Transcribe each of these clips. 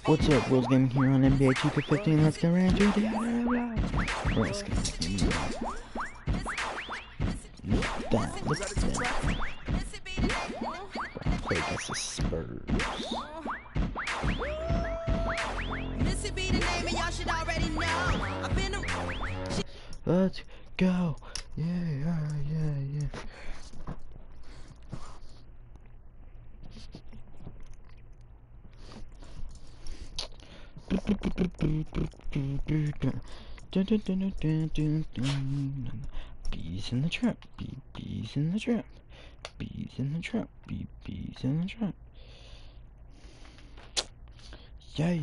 What's up, World's Gaming here on NBA 2K15. Let's get right into it. Let's get Look at that. Play against the Spurs. Let's go. Yeah. Bees in the trap, bees in the trap, bees in the trap, bees in the trap. Yeah.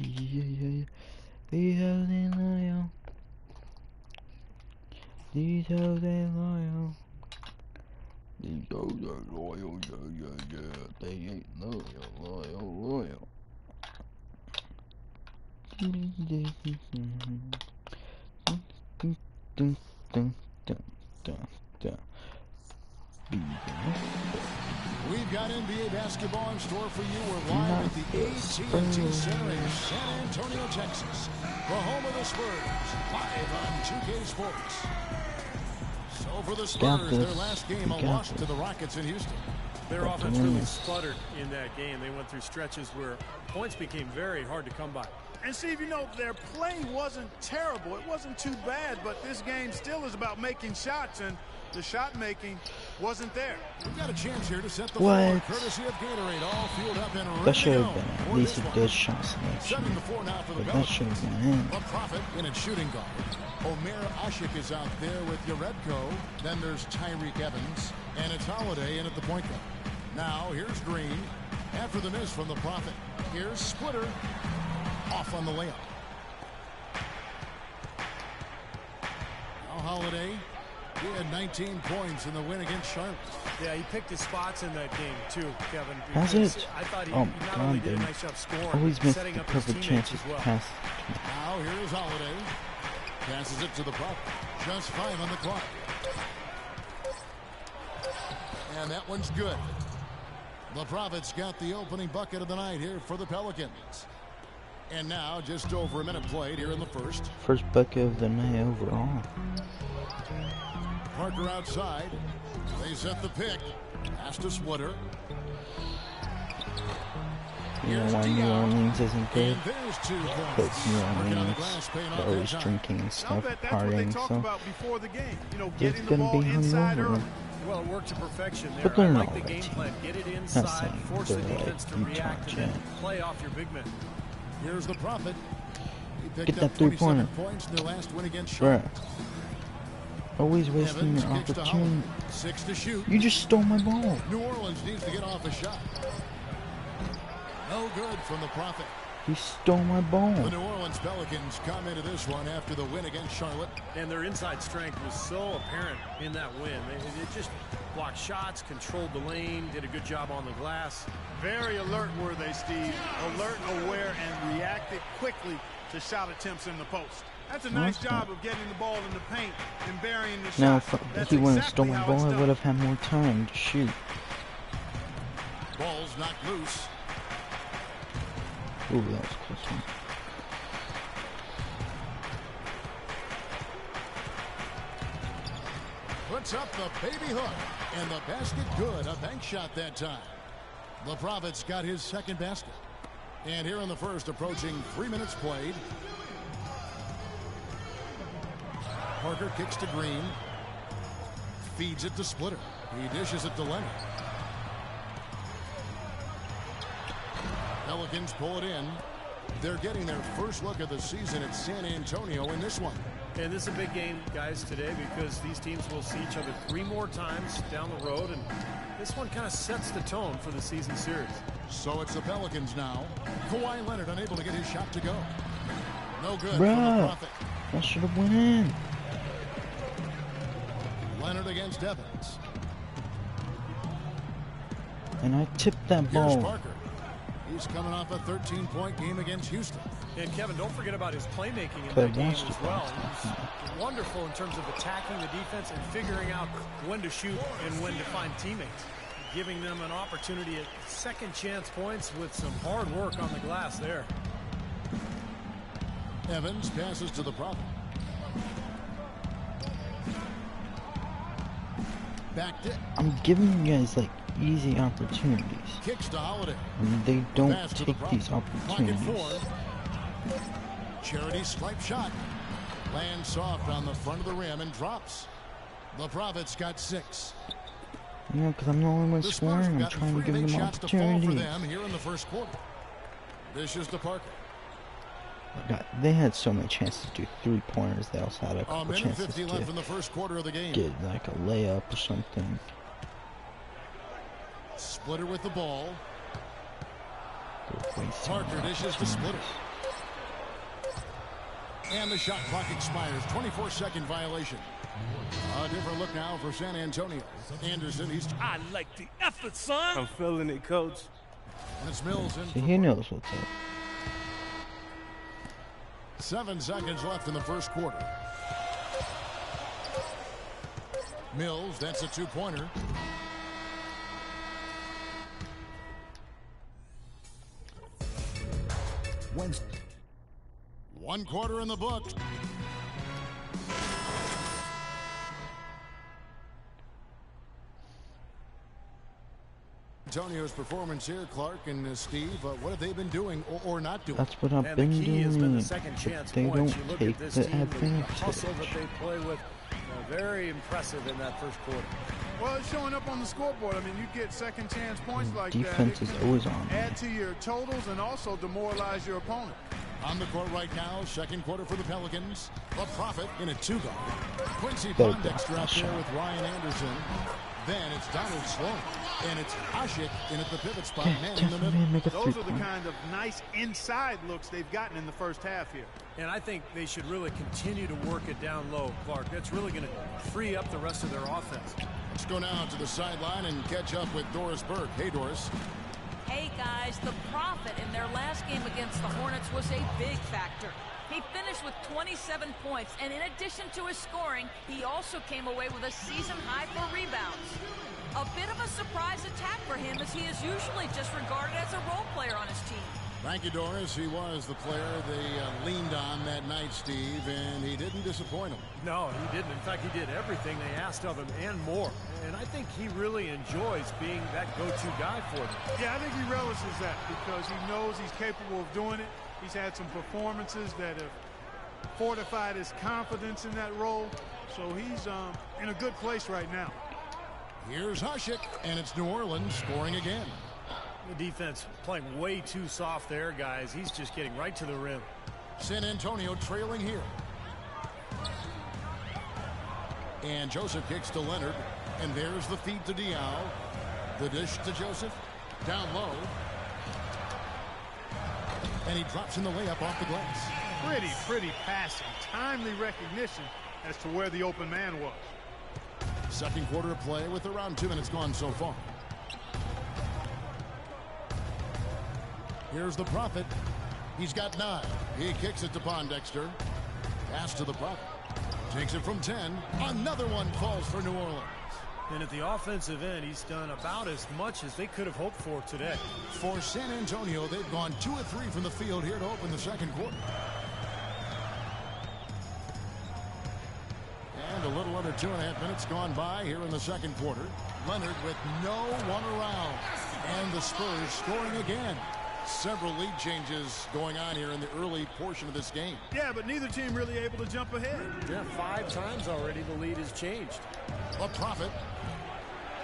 These hoes ain't loyal. These hoes ain't loyal. These hoes ain't loyal, yeah. They ain't loyal. We've got NBA basketball in store for you. We're live at the AT&T Center in San Antonio, Texas, the home of the Spurs, live on 2K Sports. So for the Spurs, their last game, a loss to the Rockets in Houston. Their offense really sputtered in that game. They went through stretches where points became very hard to come by. And Steve, you know, their play wasn't terrible. It wasn't too bad, but this game still is about making shots, and the shot making wasn't there. We've got a chance here to set the floor, courtesy of Gatorade, all fueled up and ready that should to go. have been at least a good shot selection. Setting the floor now for the That should have been in. The Prophet in its shooting guard. Omer Ashik is out there with Yaredko. Then there's Tyreek Evans, and it's Holiday in at the point guard. Now here's Green. After the miss from the Prophet, here's Splitter off on the layup. Now Holiday. He had 19 points in the win against Charlotte. Yeah, he picked his spots in that game too, Kevin. That's it. I thought he Oh not God, only did they a nice job scoring, always miss setting the up his perfect teammates chances as well. to pass. Now here is Holiday. Passes it to the Prophet. Just 5 on the clock. And that one's good. The Prophet's got the opening bucket of the night here for the Pelicans. And now just over a minute played here in the first. First bucket of the night overall. Parker outside. They set the pick. Pass to Splitter. You know why New Orleans isn't good? There's 2 points. Because New Orleans, they're always drinking and stuff, partying, so before the game. You know, it's getting the gonna ball be inside hungover. early. Well, it worked to perfection there. But they're I not like all the that game team. plan. Get it Not inside, saying force the they're defense to like react, Utah and then play off your big men. Here's the Prophet. He picked Get that up 27 three-pointer. points in their last win against Bruh. Charlotte. Always wasting Evans your kicks to opportunity. Howard. 6 to shoot. You just stole my ball. New Orleans needs to get off a shot. No good from the Prophet. You stole my ball. The New Orleans Pelicans come into this one after the win against Charlotte. And their inside strength was so apparent in that win. They just blocked shots, controlled the lane, did a good job on the glass. Very alert were they, Steve. Alert, aware, and reacted quickly to shot attempts in the post. That's a nice job of getting the ball in the paint and burying the shot. Now, if he wouldn't have exactly stolen my how ball, it's I done. would have had more time to shoot. Ball's knocked loose. Ooh, that was a close one. Puts up the baby hook. And the basket good. A bank shot that time. The Prophet's got his second basket. And here in the first, approaching 3 minutes played. Parker kicks to Green. Feeds it to Splitter. He dishes it to Leonard. Pelicans pull it in. They're getting their first look of the season at San Antonio in this one. And this is a big game, guys, today because these teams will see each other 3 more times down the road. And this one kind of sets the tone for the season series. So it's the Pelicans now. Kawhi Leonard unable to get his shot to go. No good from the Bruh, Prophet. that should have went in. Leonard against Evans. And I tipped that Here's ball. Parker. He's coming off a 13-point game against Houston. And Kevin, don't forget about his playmaking in But that game watched as it. well. He was wonderful in terms of attacking the defense and figuring out when to shoot and when to find teammates, giving them an opportunity at second chance points with some hard work on the glass there. Evans passes to the Prophet. Backed it. I'm giving you guys like easy opportunities. Kicks to Holiday. And they don't Pass to the take these Pocket opportunities. four. Charity stripe shot. Lands soft on the front of the rim and drops. The Prophet's got 6. You know, because I'm the only one The Spurs scoring. have I'm gotten trying to 3 give big them shots to fall for opportunities. them here in the first quarter. Dishes to Parker. God, they had so many chances to do 3-pointers. They also had a A couple minute chances 50 left in to the first quarter of the game. get like a layup or something. Splitter with the ball. They're wasting Parker dishes to Splitter. And the shot clock expires. 24-second violation. A different look now for San Antonio. Anderson, he's... I like the effort, son. I'm feeling it, coach. And it's Mills in See, for he knows what's up. 7 seconds left in the first quarter. Mills, that's a 2-pointer. Wednesday. 1 quarter in the book. Antonio's performance here, Clark and Steve, what have they been doing or not doing? That's what I've And been the key has been doing. the second chance They points. don't You look take at this the team, the hustle that advantage. they play with, very impressive in that first quarter. Well, it's showing up on the scoreboard. I mean, you get second chance points like Defense that. is always on. Add to your totals and also demoralize your opponent. On the court right now, second quarter for the Pelicans. The Prophet in a 2-guard. Quincy Better Pondexter out shot. there with Ryan Anderson. Then it's Donald Sloan. And it's Ashik in at the pivot spot, Yeah, man in the definitely middle. make a Those are the 3-point. kind of nice inside looks they've gotten in the first half here. And I think they should really continue to work it down low, Clark. That's really going to free up the rest of their offense. Let's go now to the sideline and catch up with Doris Burke. Hey, Doris. Hey guys, the Prophet in their last game against the Hornets was a big factor. He finished with 27 points, and in addition to his scoring, he also came away with a season high for rebounds. A bit of a surprise attack for him, as he is usually just regarded as a role player on his team. Thank you, Doris. He was the player they leaned on that night, Steve, and he didn't disappoint them. No, he didn't. In fact, he did everything they asked of him and more. And I think he really enjoys being that go-to guy for them. Yeah, I think he relishes that because he knows he's capable of doing it. He's had some performances that have fortified his confidence in that role. So he's in a good place right now. Here's Hushik, and it's New Orleans scoring again. The defense playing way too soft there, guys. He's just getting right to the rim. San Antonio trailing here. And Joseph kicks to Leonard. And there's the feed to Diao. The dish to Joseph. Down low. And he drops in the layup off the glass. Pretty passing. Timely recognition as to where the open man was. Second quarter of play with around 2 minutes gone so far. Here's the Prophet. He's got 9. He kicks it to Pondexter. Pass to the Prophet. Takes it from 10. Another one falls for New Orleans. And at the offensive end, he's done about as much as they could have hoped for today. For San Antonio, they've gone 2 of 3 from the field here to open the second quarter. And a little under 2.5 minutes gone by here in the second quarter. Leonard with no one around. And the Spurs scoring again. Several lead changes going on here in the early portion of this game. Yeah, but neither team really able to jump ahead. Yeah, 5 times already the lead has changed. A Prophet.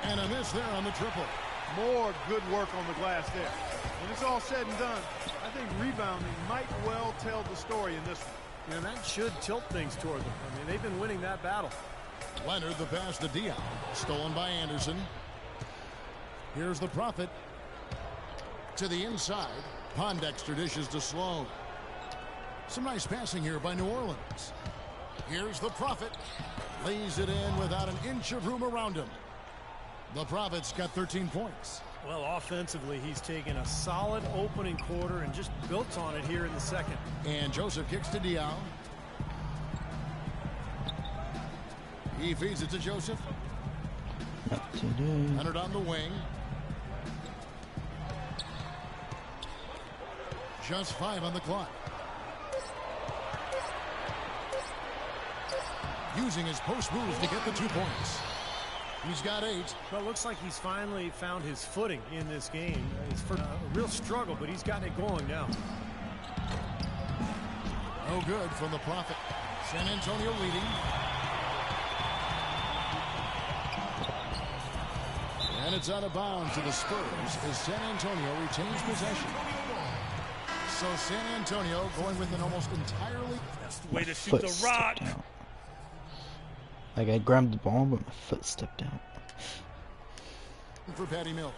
And a miss there on the triple. More good work on the glass there. When it's all said and done, I think rebounding might well tell the story in this one. And that should tilt things toward them. I mean, they've been winning that battle. Leonard, the pass to Dion. Stolen by Anderson. Here's the Prophet. To the inside. Pondexter dishes to Sloan. Some nice passing here by New Orleans. Here's the Prophet. Lays it in without an inch of room around him. The Prophet's got 13 points. Well, offensively, he's taken a solid opening quarter and just built on it here in the second. And Joseph kicks to Dion. He feeds it to Joseph. Not today. Leonard on the wing. Just 5 on the clock. using his post moves to get the 2 points. He's got 8. Well, it looks like he's finally found his footing in this game. It's for a real struggle, but he's gotten it going now. No good from the Prophet. San Antonio leading. And it's out of bounds to the Spurs as San Antonio retains possession. So San Antonio going with an almost entirely... That's the way to shoot the rock. Like, I grabbed the ball, but my foot stepped out. For Patty Mills.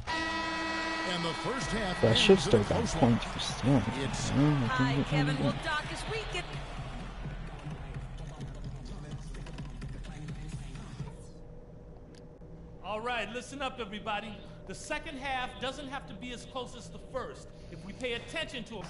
And the first half... But I should still got points for stealing. Hi, Kevin. Well, Doc, as we get... All right, listen up, everybody. The second half doesn't have to be as close as the first if we pay attention to it.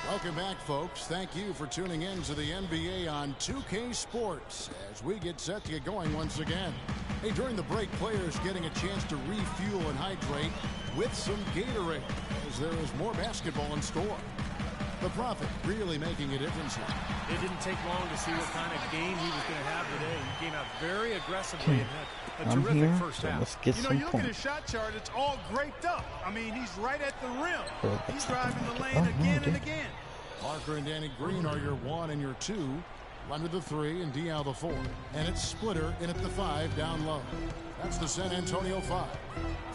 Welcome back, folks. Thank you for tuning in to the NBA on 2K Sports as we get set to get going once again. Hey, during the break, players getting a chance to refuel and hydrate with some Gatorade as there is more basketball in store. The Prophet really making a difference here. It didn't take long to see what kind of game he was going to have today. He came out very aggressively and had a terrific here, first so half. let's get some you look at his shot chart, it's all graped up. I mean, he's right at the rim. He's driving the lane again and again. Parker and Danny Green are your 1 and your 2. Leonard the 3 and Diaw the 4. And it's Splitter in at the 5 down low. That's the San Antonio 5.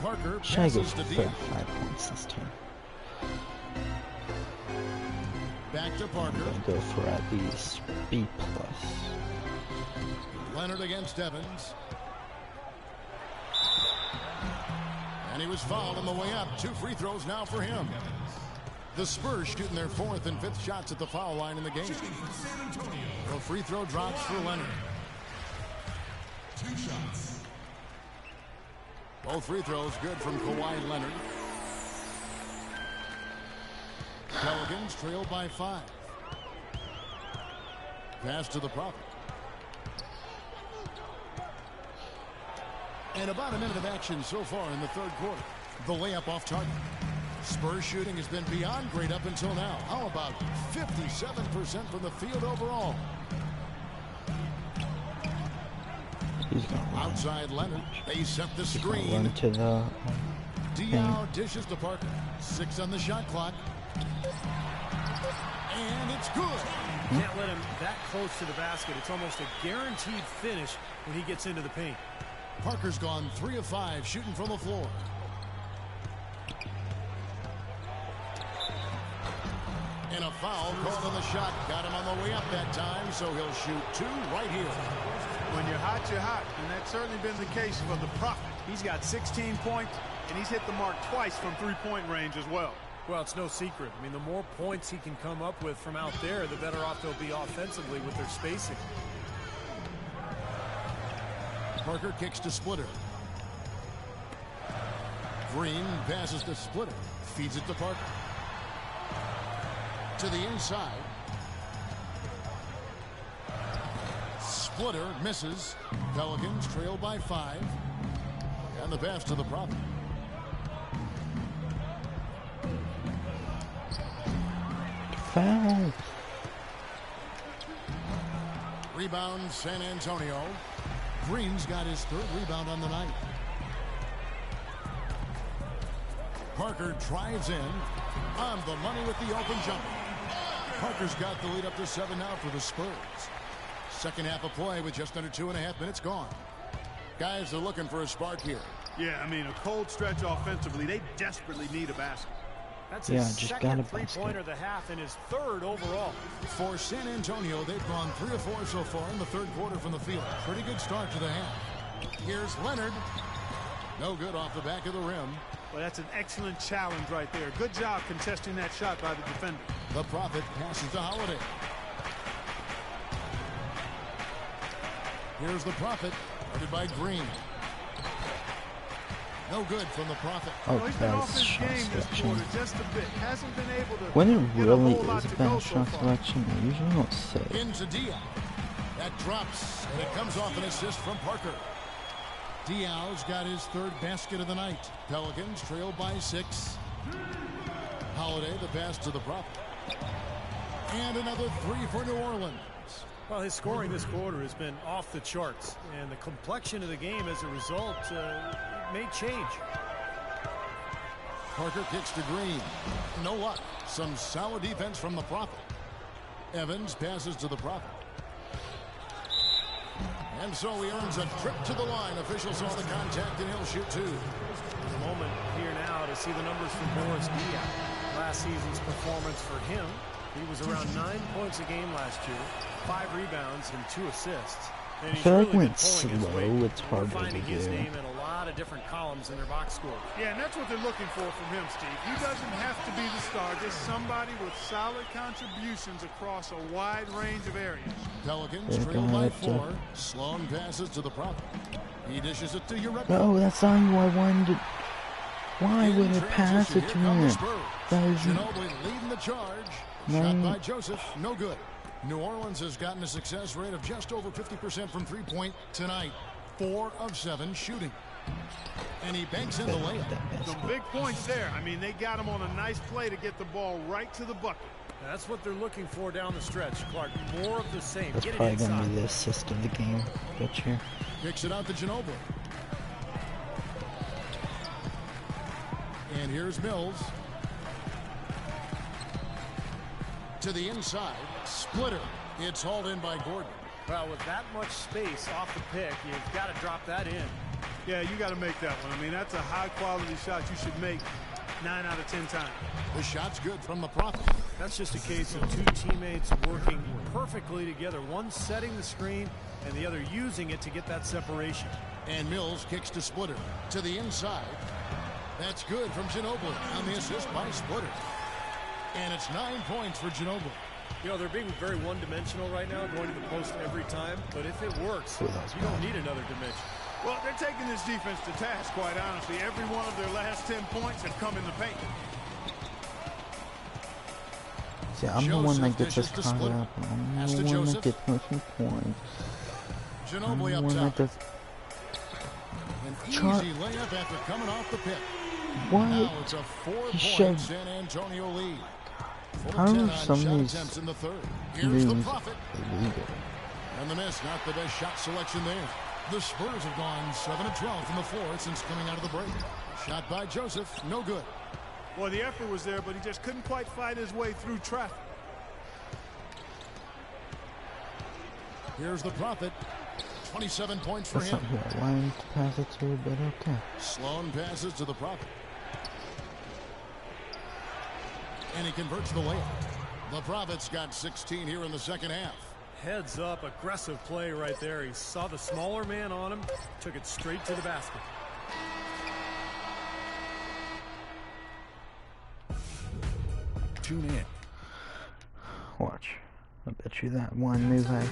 Parker passes to Diaw. 5 points this time. Back to Parker. I'll go for at least B+. Leonard against Evans. And he was fouled on the way up. 2 free throws now for him. The Spurs shooting their 4th and 5th shots at the foul line in the game. The free throw drops for Leonard. 2 shots. Both free throws good from Kawhi Leonard. Pelicans trail by 5. Pass to the Prophet. And about a minute of action so far in the 3rd quarter. The layup off target. Spurs shooting has been beyond great up until now. How about 57% from the field overall? Outside Leonard. They set the screen. Run to the Diaw dishes to Parker. 6 on the shot clock. And it's good. Can't let him that close to the basket. It's almost a guaranteed finish when he gets into the paint. Parker's gone 3 of 5 shooting from the floor. And a foul called on the shot. Got him on the way up that time, so he'll shoot 2 right here. When you're hot, you're hot. And that's certainly been the case for the Prophet. He's got 16 points, and he's hit the mark twice from 3-point range as well. Well, it's no secret. I mean, the more points he can come up with from out there, the better off they'll be offensively with their spacing. Parker kicks to Splitter. Green passes to Splitter. Feeds it to Parker. To the inside. Splitter misses. Pelicans trail by 5. And the pass to the Prophet. foul. Rebound San Antonio. Green's got his 3rd rebound on the night. Parker drives in on the money with the open jumper. Parker's got the lead up to 7 now for the Spurs. Second half of play with just under 2.5 minutes gone. Guys are looking for a spark here. Yeah, I mean, a cold stretch offensively. They desperately need a basket. That's his just got second a basket. three-pointer of the half and his 3rd overall. For San Antonio, they've gone 3 of 4 so far in the 3rd quarter from the field. Pretty good start to the half. Here's Leonard. No good off the back of the rim. Well, that's an excellent challenge right there. Good job contesting that shot by the defender. The Prophet passes to Holiday. Here's the Prophet, guarded by Green. No good from the Prophet. Oh, Well, he's been off bad his shot game this selection. quarter just a bit. Hasn't been able to When it get a really whole lot is a to go bad so shot far. selection, I usually don't say it. Into Diaw. That drops, and it comes off an assist from Parker. Diaw's got his 3rd basket of the night. Pelicans trail by 6. Holiday, the pass to the Prophet. And another three for New Orleans. Well, his scoring this quarter has been off the charts, and the complexion of the game as a result may change. Parker kicks to Green. No luck. Some solid defense from the Prophet. Evans passes to the Prophet. And so he earns a trip to the line. Officials saw the contact, and he'll shoot two. There's a moment here now to see the numbers for Boris Diaw. Last season's performance for him, he was around 9 points a game last year, 5 rebounds and 2 assists. And he's I feel like really when been it's pulling his slow, weight. it's harder to Finding his do. name in a lot of different columns in their box score. Yeah, and that's what they're looking for from him, Steve. He doesn't have to be the star, just somebody with solid contributions across a wide range of areas. Pelicans trail by 4. Sloan passes to the Prophet. He dishes it to Uretka. Oh, that's not who I wanted to... Why would it pass it to me? That is... Ginobili leading the charge. Shot by Joseph. No good. New Orleans has gotten a success rate of just over 50% from three-point tonight. 4 of 7 shooting. And he banks in the layup. Some big points there. I mean, they got him on a nice play to get the ball right to the bucket. That's what they're looking for down the stretch, Clark. More of the same. That's Get it probably inside. going to be the assist of the game. Bet you. Kicks it out to Ginobili. And here's Mills. To the inside. Splitter. It's hauled in by Gordon. Well, with that much space off the pick, you've got to drop that in. Yeah, you got to make that one. I mean, that's a high-quality shot you should make 9 out of 10 times. The shot's good from the Prophet. That's just a case of two teammates working perfectly together. One setting the screen and the other using it to get that separation. And Mills kicks to Splitter. To the inside. That's good from Ginobili on the assist by Splitter. And it's 9 points for Ginobili. You know, they're being very one-dimensional right now, going to the post every time. But if it works, you don't need another dimension. Well, they're taking this defense to task, quite honestly. Every one of their last 10 points have come in the paint. See, I'm the one that gets us caught up. I'm the one that gets most points. Ginobili I'm up the one that top. does... An easy layup after coming off the pick. What? Now it's a 4-point San Antonio lead. How 4 are 10 on some shot of these attempts in the third. Here's the news Prophet. illegal? And the miss, not the best shot selection there. The Spurs have gone 7 of 12 from the floor since coming out of the break. Shot by Joseph, no good. Well, the effort was there, but he just couldn't quite fight his way through traffic. Here's the Prophet. 27 points for That's him. not who I wanted to pass it to, but okay. Sloan passes to the Prophet. And he converts the layup. The Prophet's got 16 here in the second half. Heads up, aggressive play right there. He saw the smaller man on him, took it straight to the basket. Tune in. Watch. I bet you that one move I...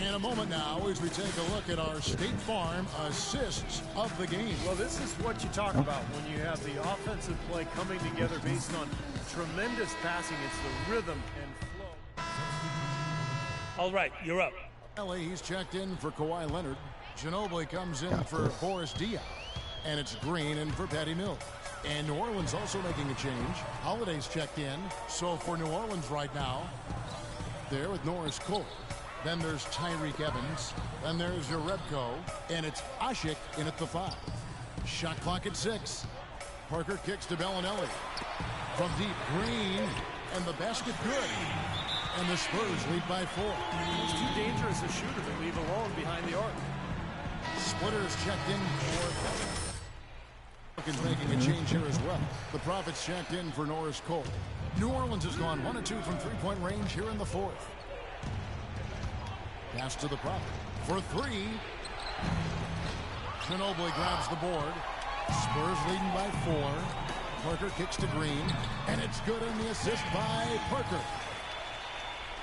In a moment now, as we take a look at our State Farm assists of the game. Well, this is what you talk about when you have the offensive play coming together based on tremendous passing. It's the rhythm and flow. All right, you're up. He's checked in for Kawhi Leonard. Ginobili comes in for Boris Diaw. And it's Green in for Patty Mills. And New Orleans also making a change. Holiday's checked in. So for New Orleans right now, there with Norris Cole. Then there's Tyreek Evans. Then there's Uretka. And it's Ashik in at the 5. Shot clock at 6. Parker kicks to Bellinelli. From deep, Green. And the basket good. And the Spurs lead by 4. He's too dangerous a shooter to leave alone behind the arc. Splitter's checked in for Pelicans making a change here as well. The Prophets checked in for Norris Cole. New Orleans has gone 1 of 2 from three-point range here in the 4th. Pass to the Prophet for 3. Ginobili grabs the board. Spurs leading by 4. Parker kicks to Green, and it's good in the assist by Parker.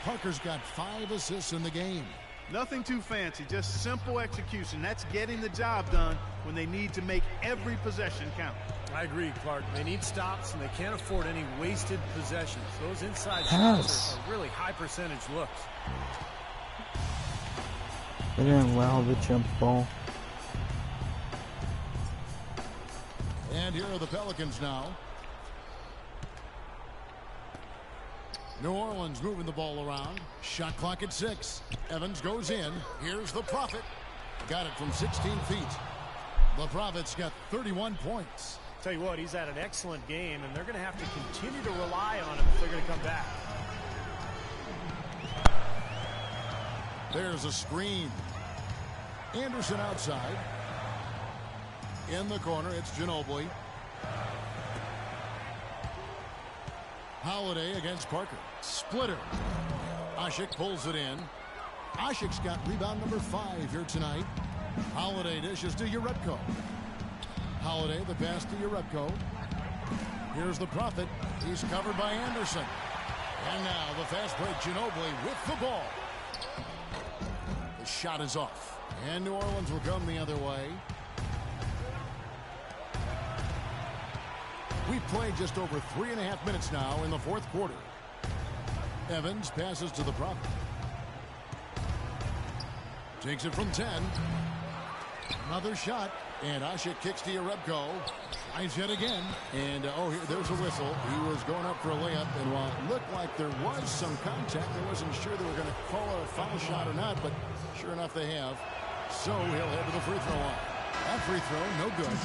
Parker's got 5 assists in the game. Nothing too fancy, just simple execution. That's getting the job done when they need to make every possession count. I agree, Clark. They need stops, and they can't afford any wasted possessions. Those inside Pass. shots are really high percentage looks. They didn't allow the jump ball. And here are the Pelicans now. New Orleans moving the ball around. Shot clock at 6. Evans goes in. Here's the Prophet. Got it from 16 feet. The Prophet's got 31 points. Tell you what, he's had an excellent game, and they're going to have to continue to rely on him if they're going to come back. There's a screen. Anderson outside. In the corner, it's Ginobili. Holiday against Parker. Splitter. Ashik pulls it in. Ashik's got rebound number 5 here tonight. Holiday dishes to Urebko. Holiday, the pass to Urebko. Here's the Prophet. He's covered by Anderson. And now the fast break, Ginobili with the ball. The shot is off. And New Orleans will come the other way. We've played just over 3.5 minutes now in the fourth quarter. Evans passes to the Prophet. Takes it from 10. Another shot. And Ashik kicks to Urebko. Tries yet again. And, there's a whistle. He was going up for a layup. And while it looked like there was some contact, I wasn't sure they were going to call a foul shot or not. But sure enough, they have. So he'll head to the free throw line. That free throw, no good.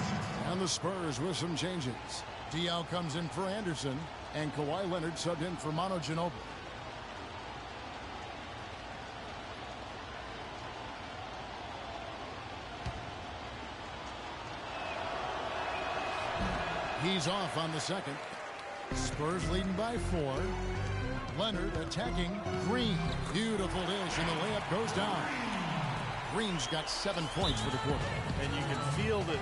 And the Spurs with some changes. Diaw comes in for Anderson. And Kawhi Leonard subbed in for Manu Ginobili. He's off on the second. Spurs leading by 4. Leonard attacking Green. Beautiful dish, and the layup goes down. Green's got 7 points for the quarter. And you can feel the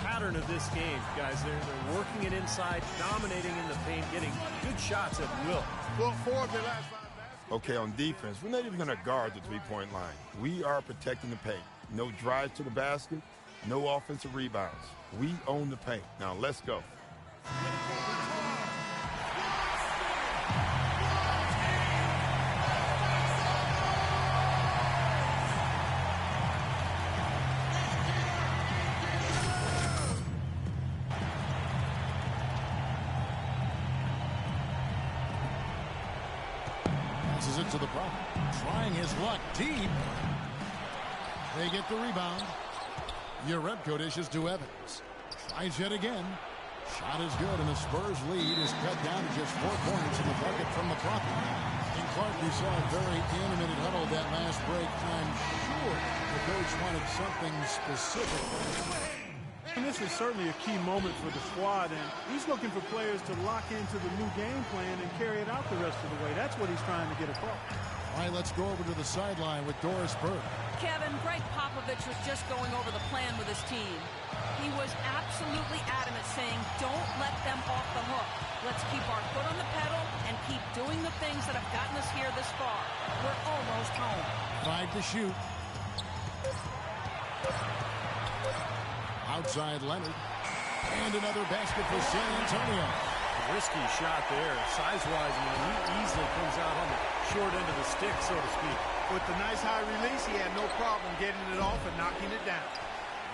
pattern of this game, guys. They're working it inside, dominating in the paint, getting good shots at will. Well, 4 of their last 5 baskets. Okay, on defense, we're not even going to guard the three-point line. We are protecting the paint. No drive to the basket, no offensive rebounds. We own the paint. Now, let's go. Passes it to the Prophet. Trying his luck deep. They get the rebound. Urebko dishes to Evans. Tries yet again. Shot is good, and the Spurs lead is cut down to just 4 points in the bucket from the Prophet. In Clark, we saw a very animated huddle that last break. I'm sure the coach wanted something specific. And this is certainly a key moment for the squad, and he's looking for players to lock into the new game plan and carry it out the rest of the way. That's what he's trying to get across. All right, let's go over to the sideline with Doris Burke. Kevin, Greg Popovich was just going over the plan with his team. He was absolutely adamant, saying, don't let them off the hook. Let's keep our foot on the pedal and keep doing the things that have gotten us here this far. We're almost home. 5 to shoot. Outside Leonard. And another basket for San Antonio. Risky shot there. Size-wise, he easily comes out on the short end of the stick, so to speak. With the nice high release, he had no problem getting it off and knocking it down.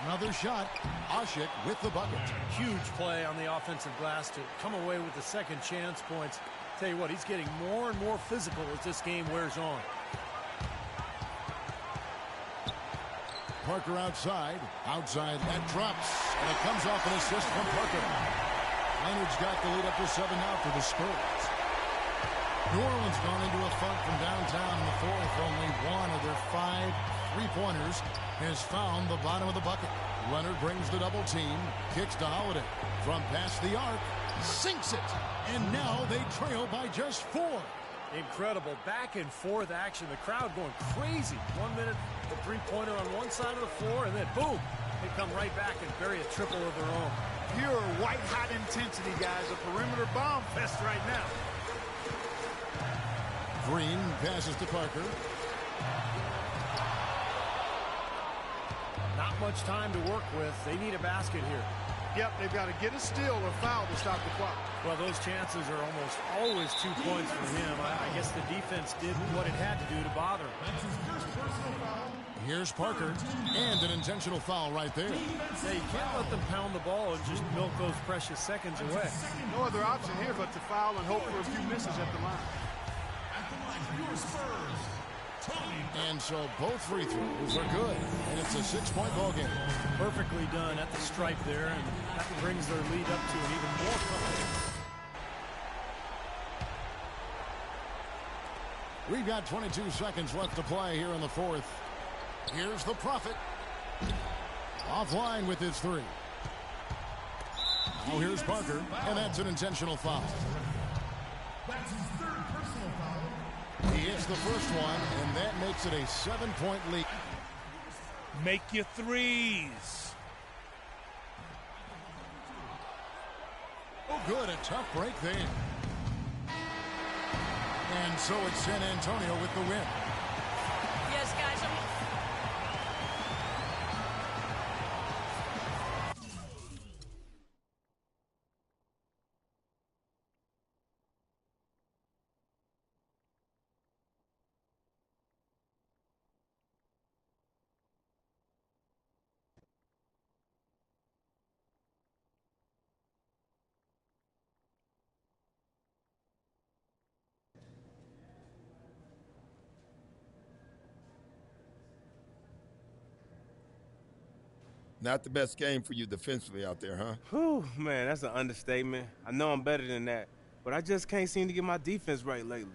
Another shot. Ashik with the bucket. Huge play on the offensive glass to come away with the second chance points. Tell you what, he's getting more and more physical as this game wears on. Parker outside. Outside. That drops. And it comes off an assist from Parker. Leonard's got the lead up to 7 now for the Spurs. New Orleans gone into a funk from downtown in the fourth. Only one of their 5 3-pointers has found the bottom of the bucket. Leonard brings the double team. Kicks to Holiday. From past the arc. Sinks it. And now they trail by just 4. Incredible back and forth action. The crowd going crazy. 1 minute, the 3-pointer on one side of the floor, and then boom, they come right back and bury a triple of their own. Pure white-hot intensity, guys. A perimeter bomb fest right now. Green passes to Parker. Not much time to work with. They need a basket here. Yep, they've got to get a steal or foul to stop the clock. Well, those chances are almost always 2 points for him. I guess the defense did what it had to do to bother him. Here's Parker, and an intentional foul right there. Yeah, you can't let them pound the ball and just milk those precious seconds away. No other option here but to foul and hope for a few misses at the line. And so both free throws are good, and it's a 6-point ball game. Perfectly done at the stripe there, and that brings their lead up to an even more comfortable. We've got 22 seconds left to play here in the fourth. Here's the Prophet. Offline with his three. Now here's Parker, and that's an intentional foul. That's his third personal foul. He hits the first one, and that makes it a 7-point lead. Make your threes. Oh, good. A tough break there. And so it's San Antonio with the win. Yes, guys. Not the best game for you defensively out there, huh? Whew, man, that's an understatement. I know I'm better than that, but I just can't seem to get my defense right lately.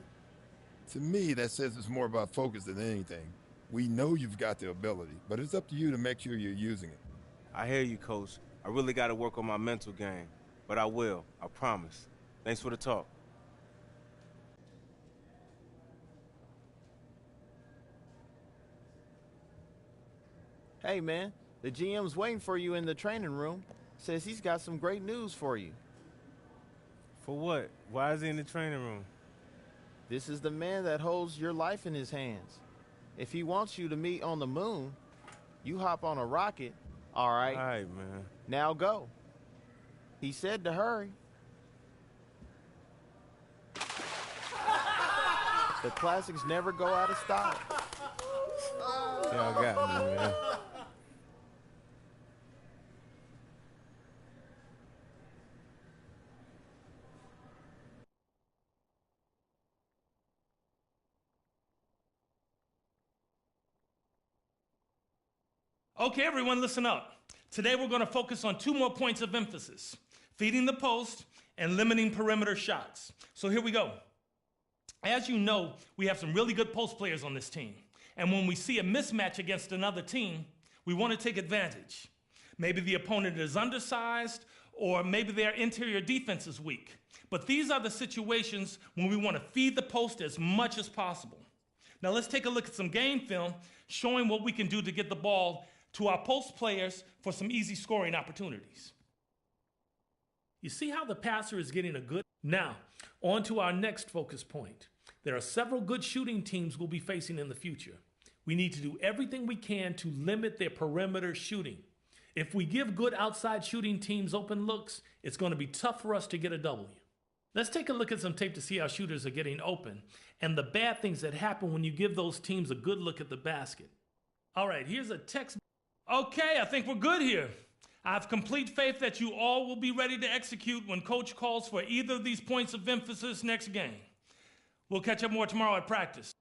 To me, that says it's more about focus than anything. We know you've got the ability, but it's up to you to make sure you're using it. I hear you, Coach. I really got to work on my mental game, but I will. I promise. Thanks for the talk. Hey, man, the GM's waiting for you in the training room. Says he's got some great news for you. For what? Why is he in the training room? This is the man that holds your life in his hands. If he wants you to meet on the moon, you hop on a rocket, all right? All right, man. Now go. He said to hurry. The classics never go out of style. Y'all got me, man. Okay, everyone, listen up. Today we're going to focus on 2 more points of emphasis: feeding the post and limiting perimeter shots. So here we go. As you know, we have some really good post players on this team. And when we see a mismatch against another team, we want to take advantage. Maybe the opponent is undersized, or maybe their interior defense is weak. But these are the situations when we want to feed the post as much as possible. Now let's take a look at some game film showing what we can do to get the ball to our post players for some easy scoring opportunities. You see how the passer is getting a good... Now, on to our next focus point. There are several good shooting teams we'll be facing in the future. We need to do everything we can to limit their perimeter shooting. If we give good outside shooting teams open looks, it's going to be tough for us to get a W. Let's take a look at some tape to see how shooters are getting open and the bad things that happen when you give those teams a good look at the basket. All right, here's a text. Okay, I think we're good here. I have complete faith that you all will be ready to execute when Coach calls for either of these points of emphasis next game. We'll catch up more tomorrow at practice.